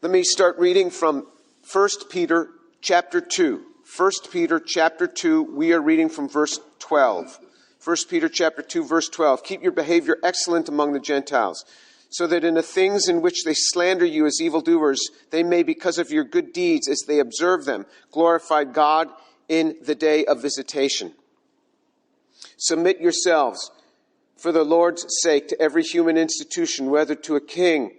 Let me start reading from 1 Peter chapter 2. 1 Peter chapter 2, we are reading from verse 12. 1 Peter chapter 2, verse 12. Keep your behavior excellent among the Gentiles, so that in the things in which they slander you as evildoers, they may, because of your good deeds, as they observe them, glorify God in the day of visitation. Submit yourselves, for the Lord's sake, to every human institution, whether to a king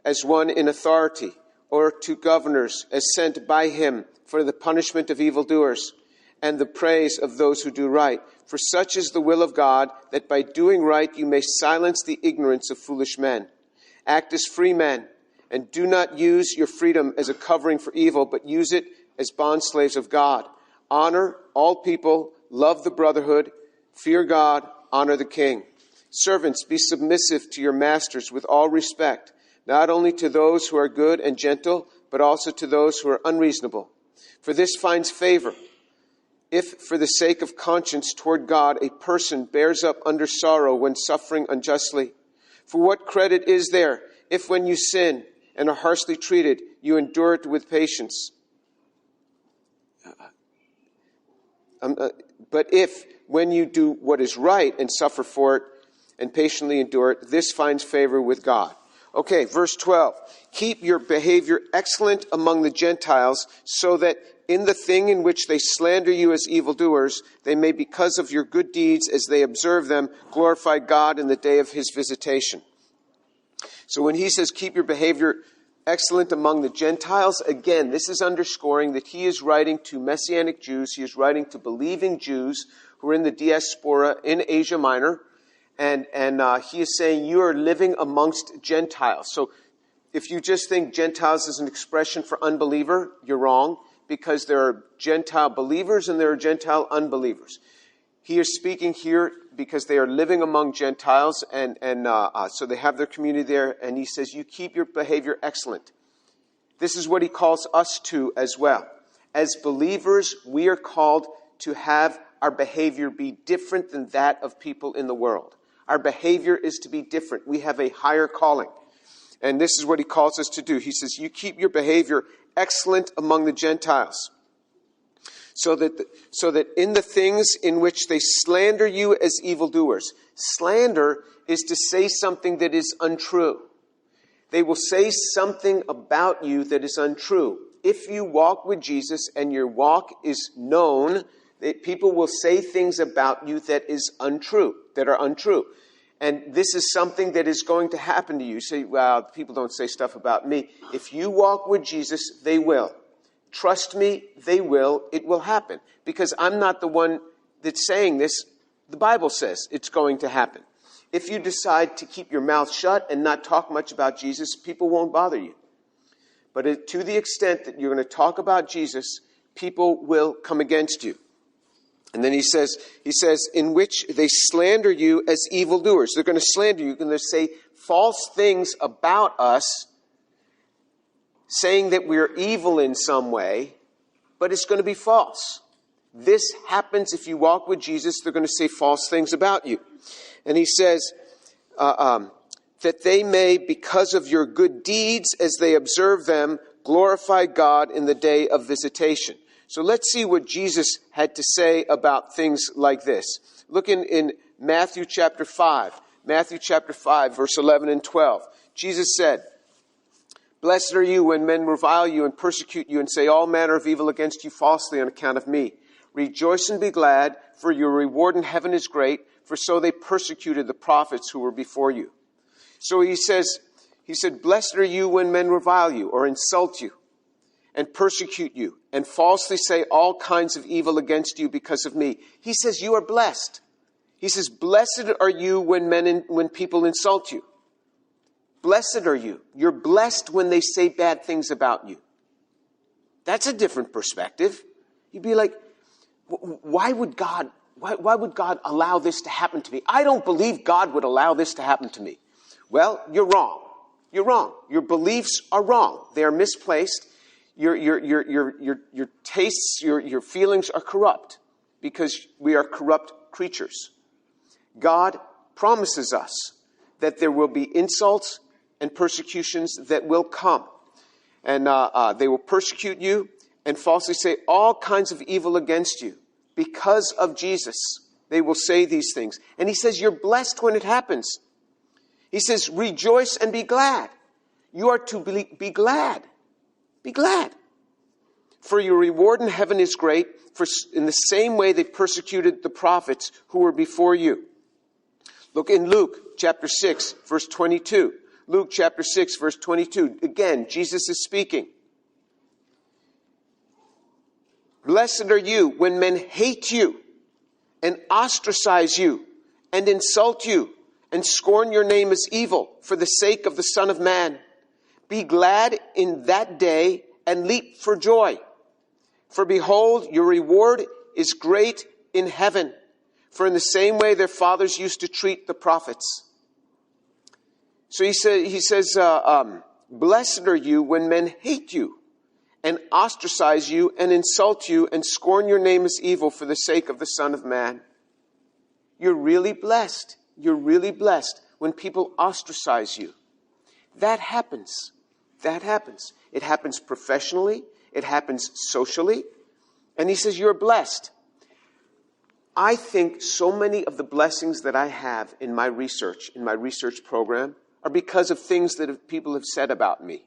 as one in authority, or to governors as sent by him for the punishment of evildoers and the praise of those who do right. For such is the will of God, that by doing right you may silence the ignorance of foolish men. Act as free men, and do not use your freedom as a covering for evil, but use it as bondslaves of God. Honor all people, love the brotherhood, fear God, honor the king. Servants, be submissive to your masters with all respect, not only to those who are good and gentle, but also to those who are unreasonable. For this finds favor, if for the sake of conscience toward God a person bears up under sorrow when suffering unjustly. For what credit is there if when you sin and are harshly treated, you endure it with patience? But if when you do what is right and suffer for it and patiently endure it, this finds favor with God. Okay, verse 12. Keep your behavior excellent among the Gentiles, so that in the thing in which they slander you as evildoers, they may, because of your good deeds, as they observe them, glorify God in the day of his visitation. So when he says keep your behavior excellent among the Gentiles, again, this is underscoring that he is writing to Messianic Jews. He is writing to believing Jews who are in the diaspora in Asia Minor. And he is saying you are living amongst Gentiles. So if you just think Gentiles is an expression for unbeliever, you're wrong, because there are Gentile believers and there are Gentile unbelievers. He is speaking here because they are living among Gentiles, and so they have their community there. And he says, you keep your behavior excellent. This is what he calls us to as well. As believers, we are called to have our behavior be different than that of people in the world. Our behavior is to be different. We have a higher calling. And this is what he calls us to do. He says, you keep your behavior excellent among the Gentiles, so that in the things in which they slander you as evildoers. Slander is to say something that is untrue. They will say something about you that is untrue. If you walk with Jesus and your walk is known, people will say things about you that are untrue. And this is something that is going to happen to you. You say, well, people don't say stuff about me. If you walk with Jesus, they will. Trust me, they will. It will happen. Because I'm not the one that's saying this. The Bible says it's going to happen. If you decide to keep your mouth shut and not talk much about Jesus, people won't bother you. But to the extent that you're going to talk about Jesus, people will come against you. And then he says, in which they slander you as evildoers. They're going to slander you. They're going to say false things about us, saying that we're evil in some way, but it's going to be false. This happens if you walk with Jesus. They're going to say false things about you. And he says that they may, because of your good deeds, as they observe them, glorify God in the day of visitation. So let's see what Jesus had to say about things like this. Look in Matthew chapter 5. Matthew chapter 5, verse 11 and 12. Jesus said, blessed are you when men revile you and persecute you and say all manner of evil against you falsely on account of me. Rejoice and be glad, for your reward in heaven is great, for so they persecuted the prophets who were before you. So he said, blessed are you when men revile you or insult you and persecute you and falsely say all kinds of evil against you because of me. He says you are blessed. He says, blessed are you when people insult you. Blessed are you. You're blessed when they say bad things about you. That's a different perspective. You'd be like, why would God allow this to happen to me? I don't believe God would allow this to happen to me. Well, you're wrong. You're wrong. Your beliefs are wrong. They are misplaced. Your tastes, your feelings are corrupt because we are corrupt creatures. God promises us that there will be insults and persecutions that will come. And they will persecute you and falsely say all kinds of evil against you because of Jesus. They will say these things. And he says, you're blessed when it happens. He says, rejoice and be glad. You are to be glad. Be glad. For your reward in heaven is great, for in the same way they persecuted the prophets who were before you. Look in Luke chapter 6, verse 22. Luke chapter 6, verse 22. Again, Jesus is speaking. Blessed are you when men hate you and ostracize you and insult you and scorn your name as evil for the sake of the Son of Man. Be glad in that day and leap for joy. For behold, your reward is great in heaven. For in the same way their fathers used to treat the prophets. So he says, blessed are you when men hate you and ostracize you and insult you and scorn your name as evil for the sake of the Son of Man. You're really blessed. You're really blessed when people ostracize you. That happens. That happens. It happens professionally. It happens socially. And he says, you're blessed. I think so many of the blessings that I have in my research program, are because of things that people have said about me.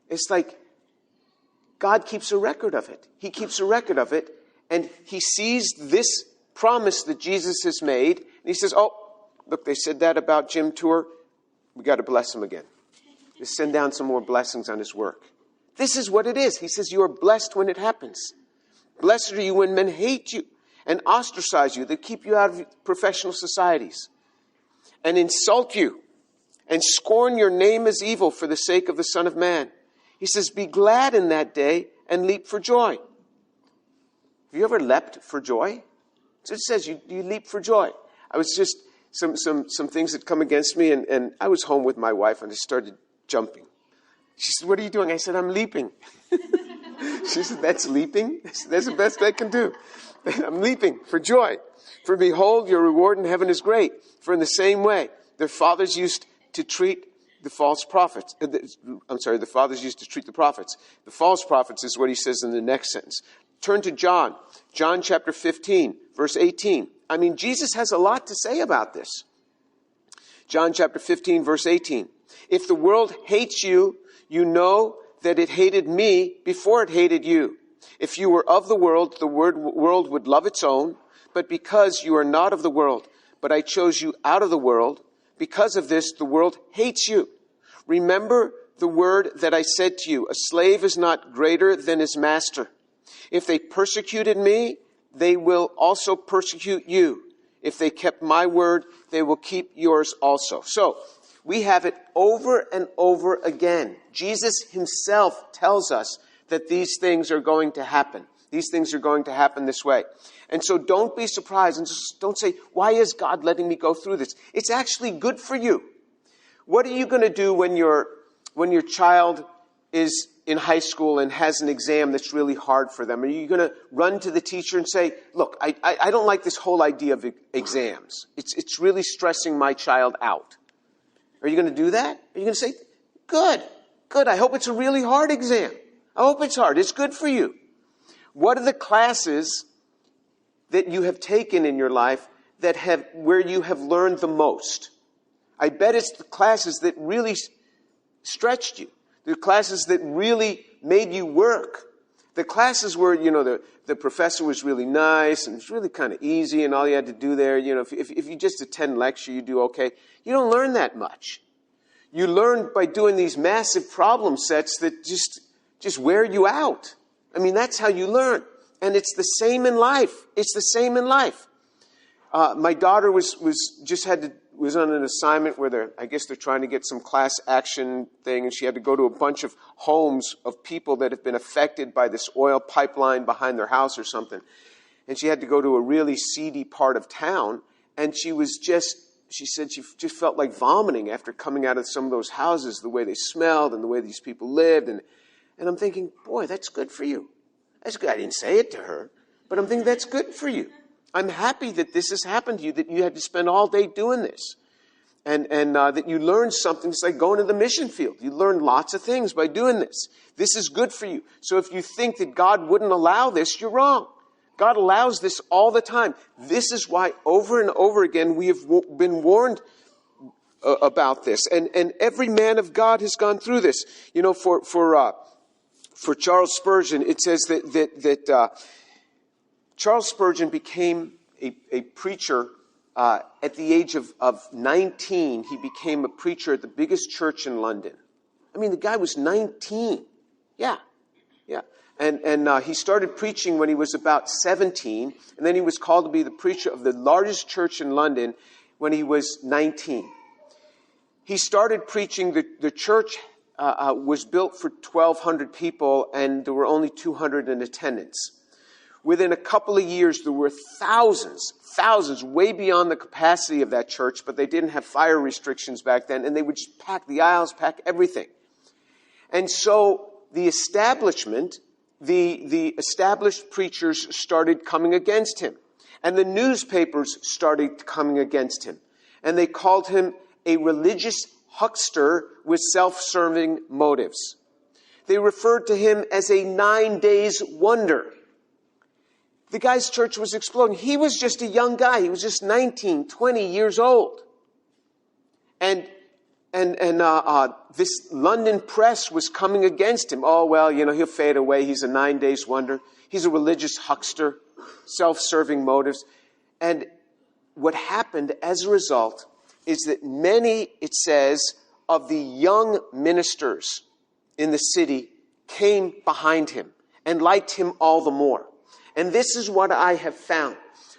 It's like God keeps a record of it. He keeps a record of it, and he sees this promise that Jesus has made, and he says, oh, look, they said that about Jim Tour. We got to bless him again. Just send down some more blessings on his work. This is what it is. He says, you are blessed when it happens. Blessed are you when men hate you and ostracize you, that keep you out of professional societies, and insult you, and scorn your name as evil for the sake of the Son of Man. He says, be glad in that day and leap for joy. Have you ever leapt for joy? So it says you leap for joy. I was just, some things had come against me, and I was home with my wife, and I started jumping. She said, what are you doing? I said, I'm leaping. She said, that's leaping? That's the best I can do. I'm leaping for joy. For behold, your reward in heaven is great. For in the same way, their fathers used to treat the false prophets. The fathers used to treat the prophets. The false prophets is what he says in the next sentence. Turn to John chapter 15, verse 18. I mean, Jesus has a lot to say about this. John chapter 15, verse 18. If the world hates you, you know that it hated me before it hated you. If you were of the world would love its own. But because you are not of the world, but I chose you out of the world, because of this, the world hates you. Remember the word that I said to you, a slave is not greater than his master. If they persecuted me, they will also persecute you. If they kept my word, they will keep yours also. So, we have it over and over again. Jesus himself tells us that these things are going to happen. These things are going to happen this way. And so don't be surprised and just don't say, why is God letting me go through this? It's actually good for you. What are you going to do when your child is in high school and has an exam that's really hard for them? Are you going to run to the teacher and say, look, I don't like this whole idea of exams. It's really stressing my child out. Are you going to do that? Are you going to say, good, I hope it's a really hard exam. I hope it's hard. It's good for you. What are the classes that you have taken in your life where you have learned the most? I bet it's the classes that really stretched you. The classes that really made you work. The classes where, the professor was really nice and it's really kind of easy and all you had to do there, if you just attend lecture, you do okay. You don't learn that much. You learn by doing these massive problem sets that just wear you out. I mean, that's how you learn. And it's the same in life. It's the same in life. My daughter was on an assignment where they're trying to get some class action thing, and she had to go to a bunch of homes of people that have been affected by this oil pipeline behind their house or something. And she had to go to a really seedy part of town, and she said she just felt like vomiting after coming out of some of those houses, the way they smelled and the way these people lived. And I'm thinking, boy, that's good for you. That's good. I didn't say it to her, but I'm thinking that's good for you. I'm happy that this has happened to you, that you had to spend all day doing this. and that you learn something. It's like going to the mission field. You learn lots of things by doing this. This is good for you. So if you think that God wouldn't allow this, you're wrong. God allows this all the time. This is why over and over again we have been warned about this. And every man of God has gone through this. You know, for Charles Spurgeon, it says that Charles Spurgeon became a preacher at the age of 19. He became a preacher at the biggest church in London. I mean, the guy was 19. Yeah. And he started preaching when he was about 17, and then he was called to be the preacher of the largest church in London when he was 19. He started preaching. The church was built for 1,200 people, and there were only 200 in attendance. Within a couple of years, there were thousands, way beyond the capacity of that church, but they didn't have fire restrictions back then, and they would just pack the aisles, pack everything. And so the establishment, the established preachers started coming against him. And the newspapers started coming against him. And they called him a religious huckster with self-serving motives. They referred to him as a 9 days wonder. The guy's church was exploding. He was just a young guy. He was just 19, 20 years old. And this London press was coming against him. Oh, well, you know, he'll fade away. He's a 9 days wonder. He's a religious huckster, self-serving motives. And what happened as a result is that many, it says, of the young ministers in the city came behind him and liked him all the more. And this is what I have found.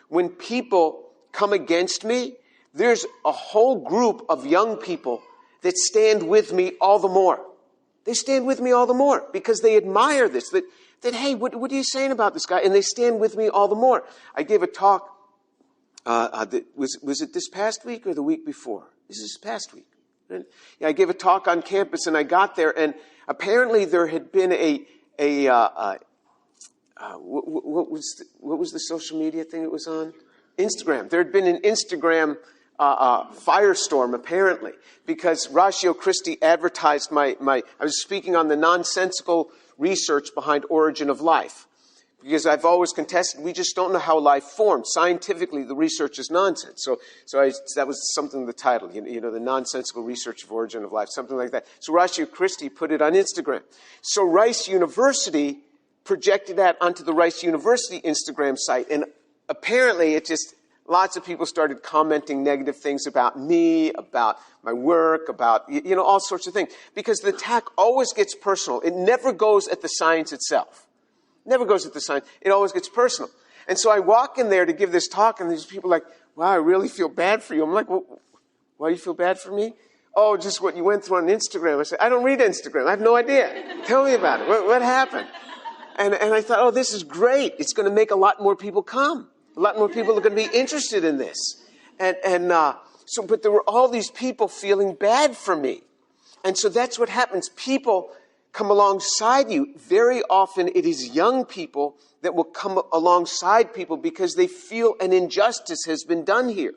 When people come against me, there's a whole group of young people that stand with me all the more. They stand with me all the more because they admire this. That hey, what are you saying about this guy? And they stand with me all the more. I gave a talk. Was it this past week or the week before? This is this past week. Right? Yeah, I gave a talk on campus, and I got there, and apparently there had been what was the social media thing it was on? Instagram. There had been an Instagram firestorm, apparently, because Ratio Christi advertised I was speaking on the nonsensical research behind origin of life. Because I've always contested, we just don't know how life formed. Scientifically, the research is nonsense. So that was something, the title, you know, the nonsensical research of origin of life, something like that. So Ratio Christi put it on Instagram. So Rice University projected that onto the Rice University Instagram site. And apparently lots of people started commenting negative things about me, about my work, about, you know, all sorts of things. Because the attack always gets personal. It never goes at the science itself. Never goes at the science. It always gets personal. And so I walk in there to give this talk, and these people are like, wow, I really feel bad for you. I'm like, well, why do you feel bad for me? Oh, just what you went through on Instagram. I said, I don't read Instagram. I have no idea. Tell me about it. What happened? And I thought, oh, this is great. It's going to make a lot more people come. A lot more people are going to be interested in this. But there were all these people feeling bad for me. And so that's what happens. People come alongside you. Very often it is young people that will come alongside people because they feel an injustice has been done here.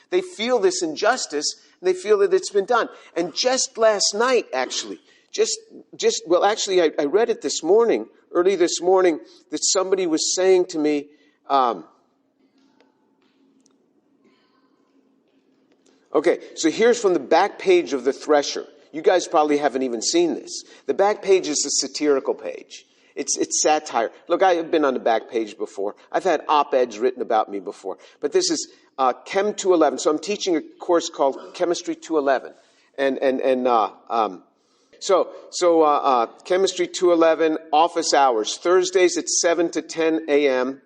They feel this injustice, and they feel that it's been done. And just last night, actually, I read it this morning, early this morning, that somebody was saying to me, okay, so here's from the back page of the Thresher. You guys probably haven't even seen this. The back page is a satirical page. It's satire. Look, I have been on the back page before. I've had op-eds written about me before. But this is Chem 211. So I'm teaching a course called Chemistry 211. Chemistry 211, office hours. Thursdays at 7 to 10 a.m.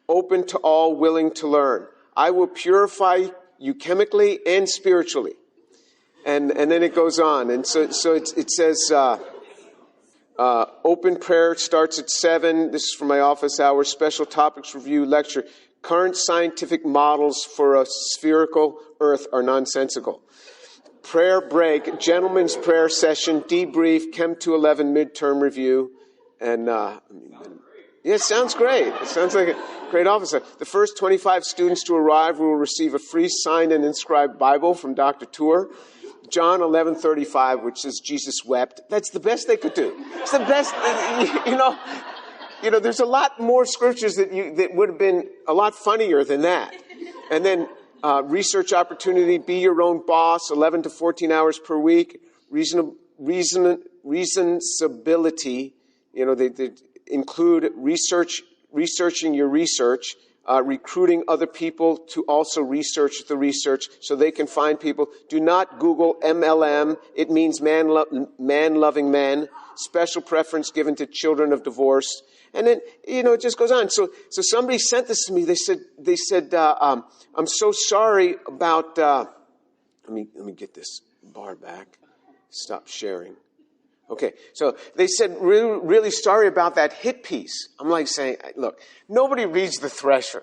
Open to all willing to learn. I will purify you chemically and spiritually. And then it goes on. And so it says, open prayer starts at 7. This is for my office hour. Special topics review lecture. Current scientific models for a spherical earth are nonsensical. Prayer break, gentleman's prayer session, debrief, Chem 211 midterm review. And Yeah, it sounds great. It sounds like a great officer. The first 25 students to arrive will receive a free signed and inscribed Bible from Dr. Tour. John 11:35, which says Jesus wept. That's the best they could do. It's the best, there's a lot more scriptures that would have been a lot funnier than that. And then research opportunity, be your own boss, 11 to 14 hours per week. Reasonability, they include researching your research, recruiting other people to also research the research so they can find people. Do not Google MLM. It means man-loving men. Special preference given to children of divorce. And then, it just goes on. So somebody sent this to me. They said, I'm so sorry about, let me get this bar back. Stop sharing. Okay, so they said, really sorry about that hit piece. I'm like saying, look, nobody reads The Thresher.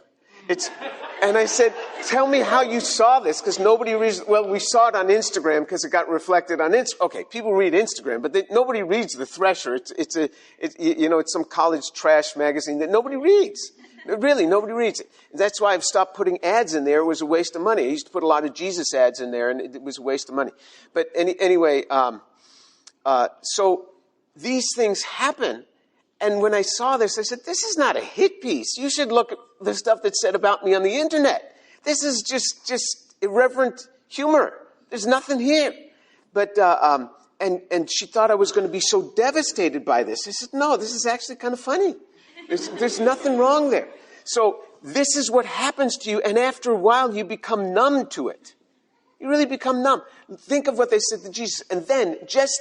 And I said, tell me how you saw this, because nobody reads, well, we saw it on Instagram because it got reflected on Instagram. Okay, people read Instagram, but nobody reads The Thresher. It's some college trash magazine that nobody reads. Really, nobody reads it. That's why I've stopped putting ads in there. It was a waste of money. I used to put a lot of Jesus ads in there, and it was a waste of money. But anyway, so these things happen. And when I saw this, I said, this is not a hit piece. You should look at the stuff that's said about me on the internet. This is just irreverent humor. There's nothing here. But, and she thought I was going to be so devastated by this. I said, no, this is actually kind of funny. There's nothing wrong there. So this is what happens to you. And after a while, you become numb to it. You really become numb. Think of what they said to Jesus. And then just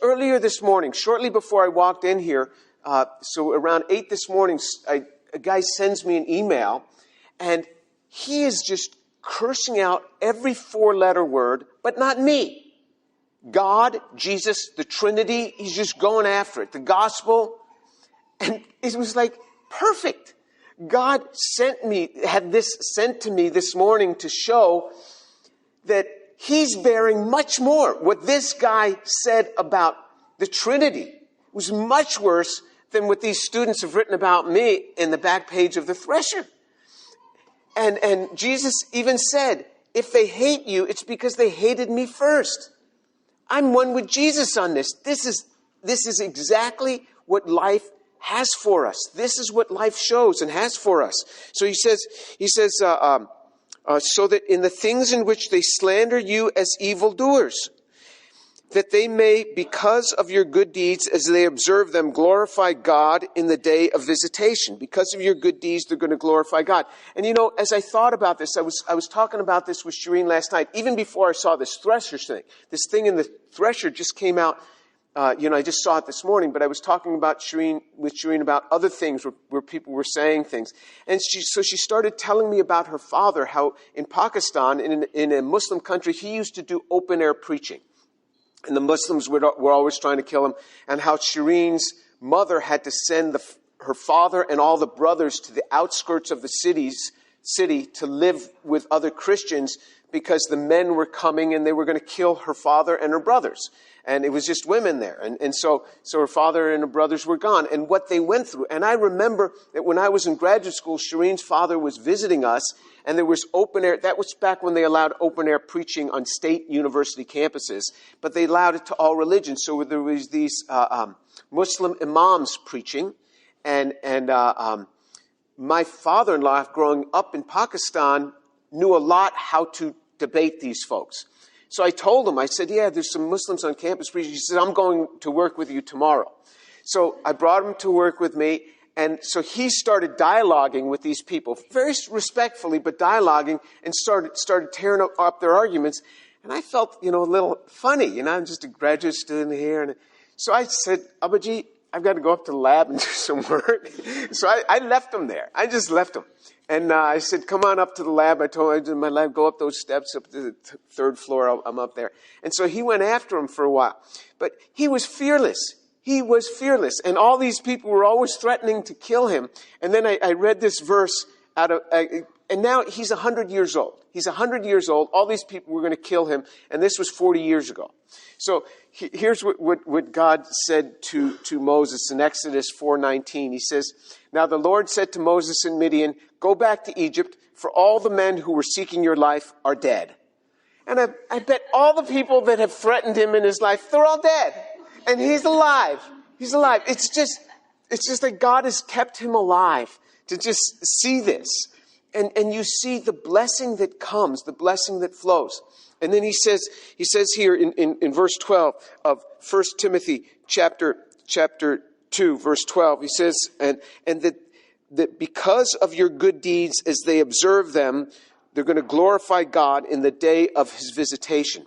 earlier this morning, shortly before I walked in here, so around 8 this morning, a guy sends me an email, and he is just cursing out every 4-letter word, but not me. God, Jesus, the Trinity, he's just going after it. The gospel. And it was like perfect. God had this sent to me this morning to show that he's bearing much more. What this guy said about the Trinity was much worse than what these students have written about me in the back page of The Thresher. And Jesus even said, if they hate you, it's because they hated me first. I'm one with Jesus on this. This is exactly what life has for us. This is what life shows and has for us. So he says, so that in the things in which they slander you as evildoers, that they may, because of your good deeds, as they observe them, glorify God in the day of visitation. Because of your good deeds, they're going to glorify God. And as I thought about this, I was talking about this with Shireen last night, even before I saw this Thresher thing. This thing in the Thresher just came out. I just saw it this morning, but I was talking with Shireen about other things where people were saying things. And so she started telling me about her father, how in Pakistan, in a Muslim country, he used to do open-air preaching. And the Muslims were always trying to kill him. And how Shireen's mother had to send her father and all the brothers to the outskirts of the city to live with other Christians because the men were coming and they were going to kill her father and her brothers. And it was just women there. And so her father and her brothers were gone. And what they went through. And I remember that when I was in graduate school, Shireen's father was visiting us. And there was open air. That was back when they allowed open air preaching on state university campuses. But they allowed it to all religions. So there was these Muslim imams preaching. And my father-in-law, growing up in Pakistan, knew a lot how to debate these folks. So I told him, I said, yeah, there's some Muslims on campus preaching. He said, I'm going to work with you tomorrow. So I brought him to work with me. And so he started dialoguing with these people, very respectfully, but dialoguing, and started tearing up their arguments. And I felt, a little funny. I'm just a graduate student here. And so I said, Abaji, I've got to go up to the lab and do some work. So I left him there. I just left him. And I said, come on up to the lab. I told him, my lab, go up those steps up to the third floor. I'm up there. And so he went after him for a while. But he was fearless. He was fearless. And all these people were always threatening to kill him. And then I read this verse out of, And now he's 100 years old. He's 100 years old. All these people were going to kill him, and this was 40 years ago. So here's what God said to Moses in Exodus 4:19. He says, "Now the Lord said to Moses in Midian, 'Go back to Egypt, for all the men who were seeking your life are dead.'" And I bet all the people that have threatened him in his life, they're all dead. And he's alive. He's alive. It's just like God has kept him alive to just see this. And you see the blessing that comes, the blessing that flows. And then he says here in verse 12 of 1 Timothy chapter 2, verse 12, he says, and that because of your good deeds as they observe them, they're going to glorify God in the day of his visitation.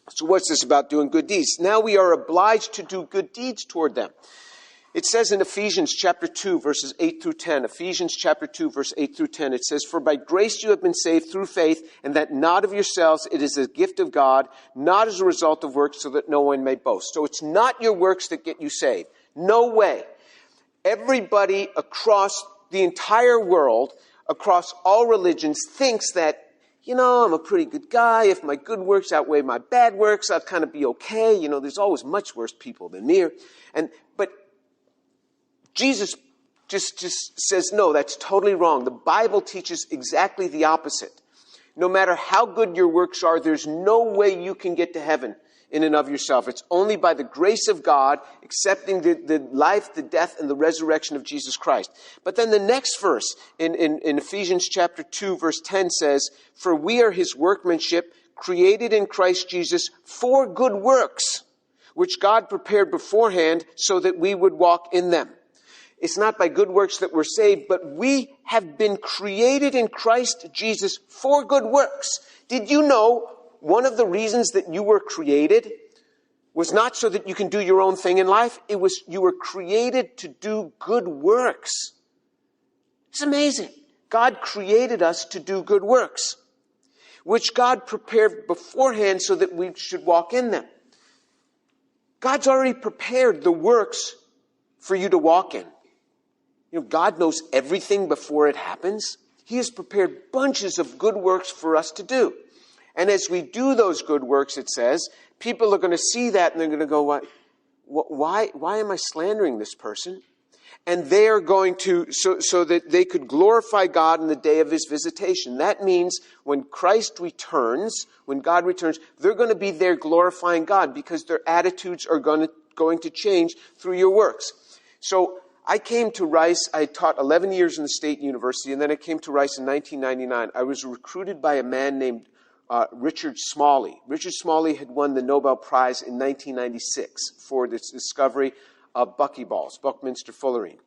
So what's this about doing good deeds? Now we are obliged to do good deeds toward them. It says in Ephesians chapter 2, verses 8 through 10, Ephesians chapter 2, verse 8 through 10, it says, "For by grace you have been saved through faith, and that not of yourselves, it is a gift of God, not as a result of works, so that no one may boast." So it's not your works that get you saved. No way. Everybody across the entire world, across all religions, thinks that, I'm a pretty good guy. If my good works outweigh my bad works, I'll kind of be okay. There's always much worse people than me. But Jesus just says, no, that's totally wrong. The Bible teaches exactly the opposite. No matter how good your works are, there's no way you can get to heaven in and of yourself. It's only by the grace of God, accepting the life, the death, and the resurrection of Jesus Christ. But then the next verse in Ephesians chapter 2, verse 10 says, "For we are his workmanship, created in Christ Jesus for good works, which God prepared beforehand so that we would walk in them." It's not by good works that we're saved, but we have been created in Christ Jesus for good works. Did you know one of the reasons that you were created was not so that you can do your own thing in life? It was you were created to do good works. It's amazing. God created us to do good works, which God prepared beforehand so that we should walk in them. God's already prepared the works for you to walk in. God knows everything before it happens. He has prepared bunches of good works for us to do. And as we do those good works, it says, people are going to see that and they're going to go, why am I slandering this person? And they are going to, so that they could glorify God in the day of his visitation. That means when Christ returns, when God returns, they're going to be there glorifying God because their attitudes are going to change through your works. So I came to Rice. I taught 11 years in the State University, and then I came to Rice in 1999. I was recruited by a man named Richard Smalley. Richard Smalley had won the Nobel Prize in 1996 for the discovery of buckyballs, Buckminster fullerene,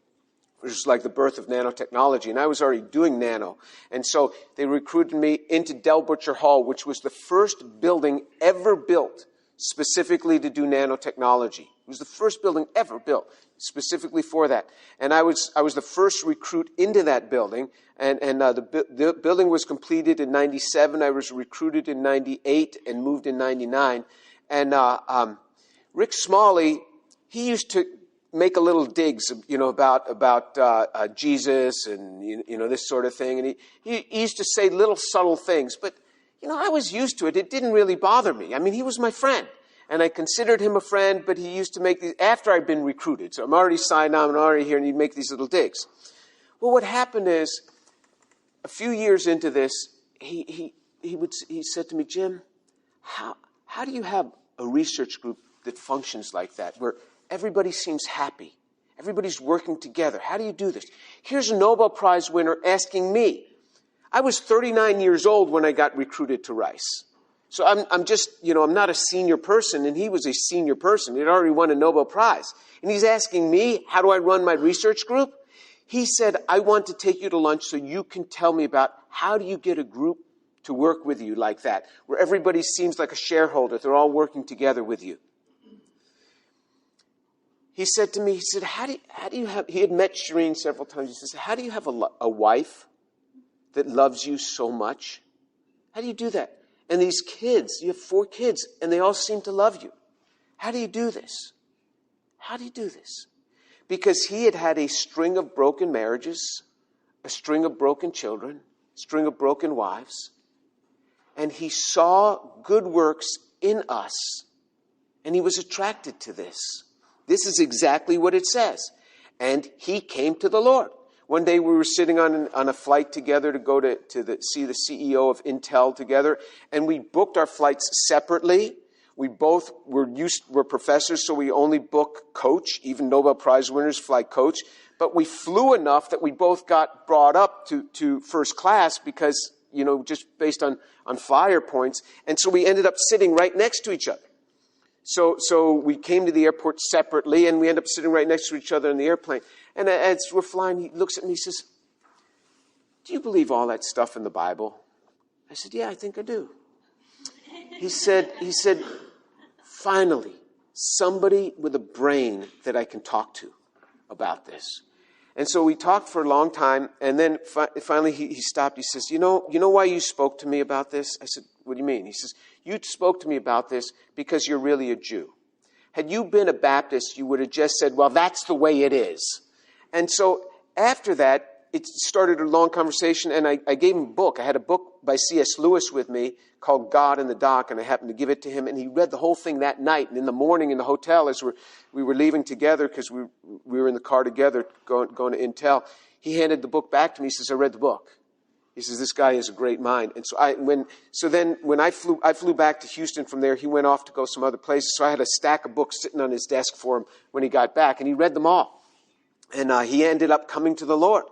which is like the birth of nanotechnology. And I was already doing nano. And so they recruited me into Del Butcher Hall, which was the first building ever built specifically to do nanotechnology. It was the first building ever built specifically for that. And I was the first recruit into that building. And the building was completed in 97. I was recruited in 98 and moved in 99. And Rick Smalley, he used to make a little digs, about Jesus and, this sort of thing. And he used to say little subtle things. But, I was used to it. It didn't really bother me. I mean, he was my friend. And I considered him a friend, but he used to make these after I'd been recruited. So I'm already signed on, I'm already here, and he'd make these little digs. Well, what happened is, a few years into this, he said to me, "Jim, how do you have a research group that functions like that, where everybody seems happy? Everybody's working together. How do you do this?" Here's a Nobel Prize winner asking me. I was 39 years old when I got recruited to Rice. So I'm just, I'm not a senior person, and he was a senior person. He'd already won a Nobel Prize. And he's asking me, how do I run my research group? He said, "I want to take you to lunch so you can tell me about how do you get a group to work with you like that, where everybody seems like a shareholder. They're all working together with you." He said to me, how do you have, he had met Shireen several times. He says, "How do you have a wife that loves you so much? How do you do that? And these kids, you have 4 kids, and they all seem to love you. How do you do this? How do you do this?" Because he had had a string of broken marriages, a string of broken children, string of broken wives, and he saw good works in us, and he was attracted to this. This is exactly what it says. And he came to the Lord. One day we were sitting on a flight together to go to see the CEO of Intel together, and we booked our flights separately. We both were professors, so we only book coach. Even Nobel Prize winners fly coach. But we flew enough that we both got brought up to first class because, just based on flyer points. And so we ended up sitting right next to each other. So we came to the airport separately, and we ended up sitting right next to each other in the airplane. And as we're flying, he looks at me and he says, "Do you believe all that stuff in the Bible?" I said, "Yeah, I think I do." He said, "Finally, somebody with a brain that I can talk to about this." And so we talked for a long time, and then finally he stopped. He says, you know why you spoke to me about this? I said, "What do you mean?" He says, "You spoke to me about this because you're really a Jew. Had you been a Baptist, you would have just said, well, that's the way it is." And so after that, it started a long conversation, and I gave him a book. I had a book by C.S. Lewis with me called God in the Dock, and I happened to give it to him, and he read the whole thing that night. And in the morning in the hotel, as we were leaving together, because we were in the car together going to Intel, he handed the book back to me. He says, "I read the book." He says, "This guy has a great mind." And so then when I flew back to Houston from there, he went off to go some other places. So I had a stack of books sitting on his desk for him when he got back, and he read them all. And he ended up coming to the Lord.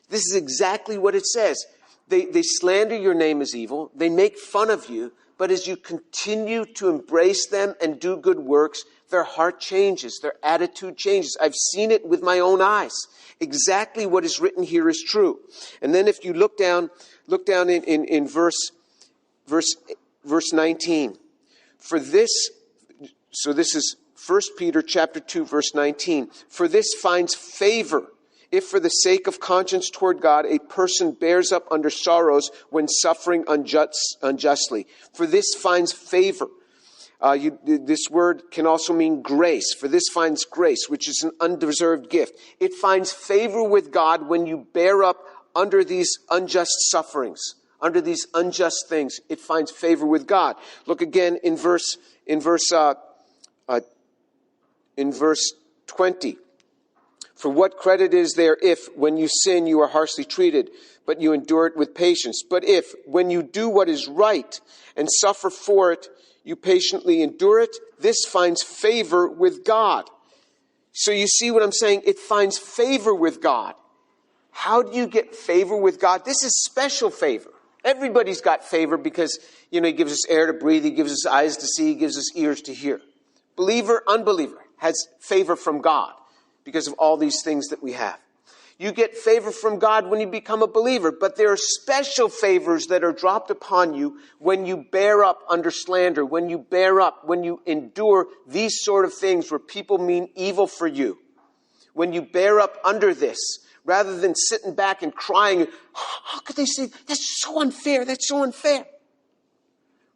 This is exactly what it says. They slander your name as evil. They make fun of you. But as you continue to embrace them and do good works, their heart changes. Their attitude changes. I've seen it with my own eyes. Exactly what is written here is true. And then if you look down in verse 19. For this, so this is 1 Peter chapter 2, verse 19. For this finds favor, if for the sake of conscience toward God, a person bears up under sorrows when suffering unjustly. For this finds favor. This word can also mean grace. For this finds grace, which is an undeserved gift. It finds favor with God when you bear up under these unjust sufferings, under these unjust things. It finds favor with God. Look again in verse 20. For what credit is there if, when you sin, you are harshly treated, but you endure it with patience? But if, when you do what is right and suffer for it, you patiently endure it, this finds favor with God. So you see what I'm saying? It finds favor with God. How do you get favor with God? This is special favor. Everybody's got favor because, He gives us air to breathe. He gives us eyes to see. He gives us ears to hear. Believer, unbeliever has favor from God because of all these things that we have. You get favor from God when you become a believer, but there are special favors that are dropped upon you when you bear up under slander, when you bear up, when you endure these sort of things where people mean evil for you. When you bear up under this, rather than sitting back and crying, how could they say, that's so unfair, that's so unfair.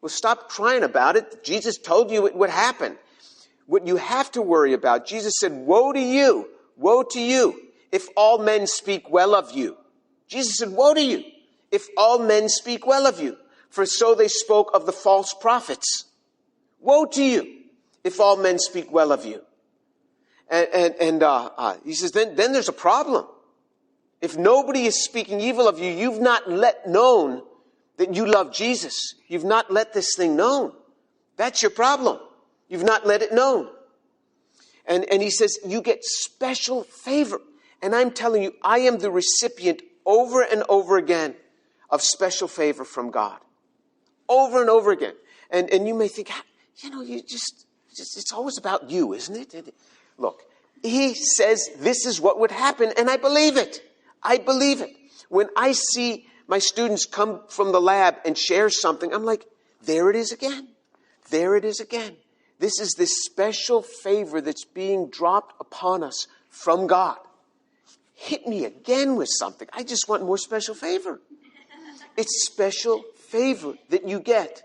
Well, stop crying about it. Jesus told you it would happen. What you have to worry about, Jesus said, woe to you, if all men speak well of you. Jesus said, woe to you, if all men speak well of you, for so they spoke of the false prophets. Woe to you, if all men speak well of you. And he says, then there's a problem. If nobody is speaking evil of you, you've not let known that you love Jesus. You've not let this thing known. That's your problem. You've not let it known. And he says, you get special favor. And I'm telling you, I am the recipient over and over again of special favor from God. Over and over again. And you may think, it's always about you, isn't it? Look, he says this is what would happen, and I believe it. I believe it. When I see my students come from the lab and share something, I'm like, there it is again. There it is again. This is this special favor that's being dropped upon us from God. Hit me again with something. I just want more special favor. It's special favor that you get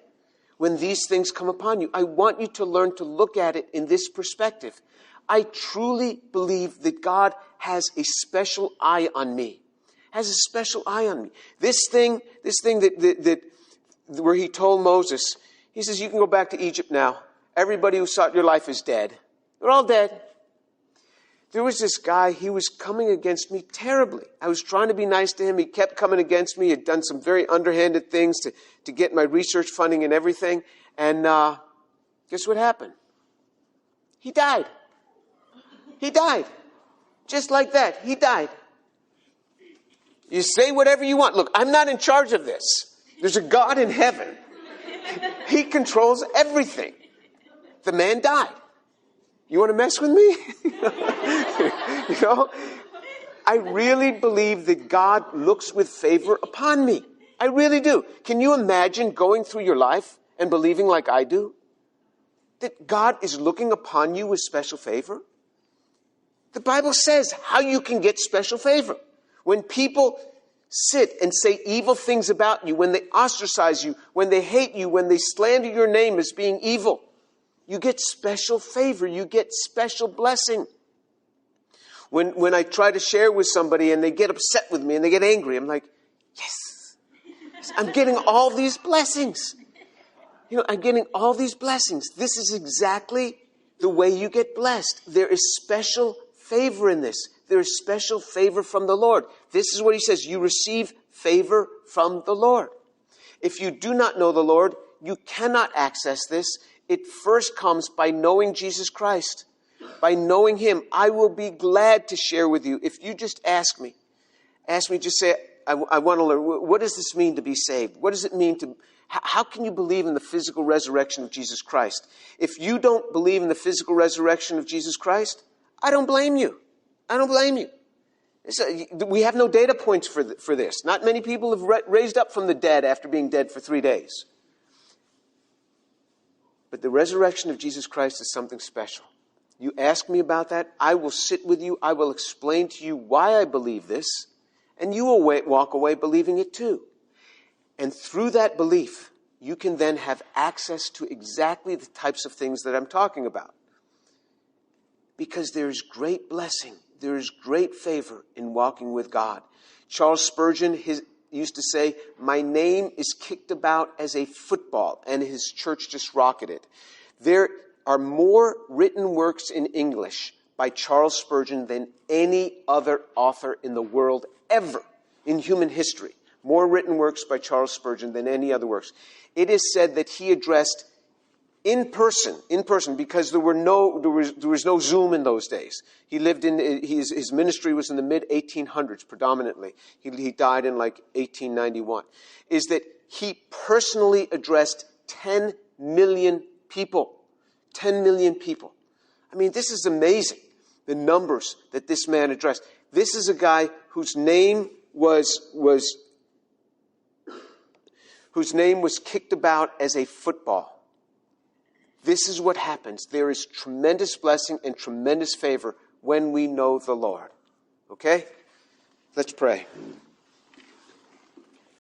when these things come upon you. I want you to learn to look at it in this perspective. I truly believe that God has a special eye on me. has a special eye on me. This thing that where he told Moses, he says, you can go back to Egypt now. Everybody who sought your life is dead. They're all dead. There was this guy, he was coming against me terribly. I was trying to be nice to him. He kept coming against me. He had done some very underhanded things to get my research funding and everything. And guess what happened? He died. He died. Just like that. He died. You say whatever you want. Look, I'm not in charge of this. There's a God in heaven. He controls everything. The man died. You want to mess with me? You know, I really believe that God looks with favor upon me. I really do. Can you imagine going through your life and believing like I do? That God is looking upon you with special favor? The Bible says how you can get special favor. When people sit and say evil things about you, when they ostracize you, when they hate you, when they slander your name as being evil, you get special favor. You get special blessing. When I try to share with somebody and they get upset with me and they get angry, I'm like, yes, I'm getting all these blessings. You know, I'm getting all these blessings. This is exactly the way you get blessed. There is special favor in this. There is special favor from the Lord. This is what he says. You receive favor from the Lord. If you do not know the Lord, you cannot access this. It first comes by knowing Jesus Christ. By knowing him, I will be glad to share with you. If you just ask me, just say, I want to learn, what does this mean to be saved? What does it mean to, how can you believe in the physical resurrection of Jesus Christ? If you don't believe in the physical resurrection of Jesus Christ, I don't blame you. I don't blame you. We have no data points for this. Not many people have raised up from the dead after being dead for 3 days. But the resurrection of Jesus Christ is something special. You ask me about that, I will sit with you, I will explain to you why I believe this, and you will walk away believing it too. And through that belief, you can then have access to exactly the types of things that I'm talking about. Because there is great blessing, there is great favor in walking with God. Charles Spurgeon used to say, my name is kicked about as a football, and his church just rocketed. There are more written works in English by Charles Spurgeon than any other author in the world ever in human history. More written works by Charles Spurgeon than any other works. It is said that he addressed in person, because there was no Zoom in those days. He lived his ministry was in the mid-1800s predominantly. He died in like 1891. Is that he personally addressed 10 million people. 10 million people. I mean, this is amazing, the numbers that this man addressed. This is a guy whose name was kicked about as a football. This is what happens. There is tremendous blessing and tremendous favor when we know the Lord. Okay? Let's pray.